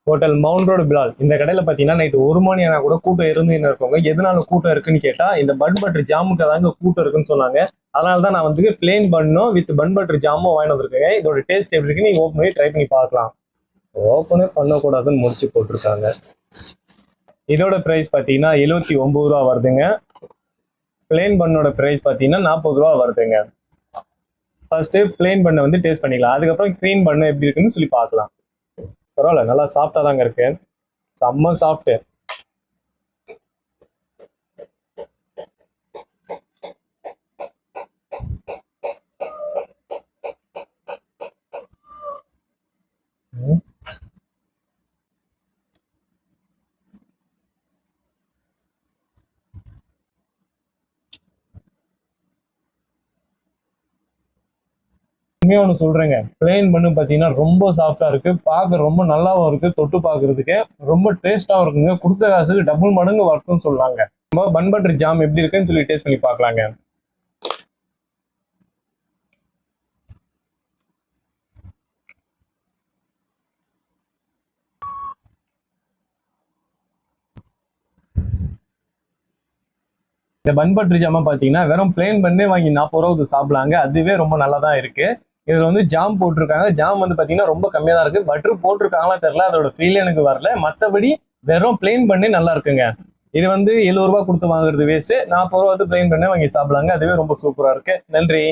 Hotel mount road Bilal. இந்த கடையில் பார்த்தீங்கன்னா நைட்டு 1 மணி ஆனால் கூட கூட்டம் இருந்துன்னு இருக்கவங்க எதனால கூட்டம் இருக்குன்னு கேட்டால் இந்த பன் பட்டர் ஜாமுக்கு தாங்க கூட்டம் இருக்குன்னு சொன்னாங்க. அதனால தான் நான் வந்து பிளெயின் பன்னும் வித் பன் பட்டர் ஜாமும் வாங்கிட்டு வந்திருக்கேங்க. இதோட டேஸ்ட் எப்படி இருக்குன்னு நீங்கள் ஓப்பன் பண்ணி ட்ரை பண்ணி பார்க்கலாம். ஓப்பனே பண்ணக்கூடாதுன்னு முடிச்சு போட்டிருக்காங்க. இதோட ப்ரைஸ் பார்த்தீங்கன்னா 79 ரூபா வருதுங்க. பிளெயின் பண்ணோட ப்ரைஸ் பார்த்தீங்கன்னா 40 ரூபா வருதுங்க. ஃபர்ஸ்ட்டு பிளெயின் பண்ணை வந்து டேஸ்ட் பண்ணிக்கலாம். அதுக்கப்புறம் க்ரீன் பண்ணு எப்படி இருக்குன்னு சொல்லி பார்க்கலாம். பரவாயில்ல, நல்லா சாஃப்டாக தாங்க இருக்கு. செம்ம சாஃப்ட்டு. ஒன்று சொல்றேங்க, பிளெயின் பண்ணு பார்த்தீங்கன்னா ரொம்ப சாஃப்டா இருக்கு, பார்க்க ரொம்ப நல்லாவும் இருக்கு, தொட்டு பார்க்கறதுக்கு ரொம்ப டேஸ்டாகவும் இருக்குங்க. கொடுத்த காசுக்கு டபுள் மடங்கு ஒர்க்குன்னு சொல்லலாங்க. நம்ம பன் பட்டர் ஜாம் எப்படி இருக்குன்னு சொல்லி டேஸ்ட் பண்ணி பார்க்கலாங்க. இந்த பன் பட்டர் ஜாமா பார்த்தீங்கன்னா வெறும் பிளெயின் பண்ணே வாங்கி 40 ரூபா சாப்பிடலாங்க. அதுவே ரொம்ப நல்லா தான் இருக்கு. இதுல வந்து ஜாம் போட்டிருக்காங்க. ஜாம் வந்து பாத்தீங்கன்னா ரொம்ப கம்மியா தான் இருக்கு. பட்டர் போட்டிருக்காங்களா தெரியல, அதோட ஃபீல் எனக்கு வரல. மற்றபடி வெறும் பிளெயின் பண்ணே நல்லா இருக்குங்க. இது வந்து 70 ரூபா கொடுத்து வாங்குறது வேஸ்ட். 40 ரூபா வந்து பிளெயின் பண்ணே வாங்கி சாப்பிடலாங்க. அதுவே ரொம்ப சூப்பரா இருக்கு. நன்றி.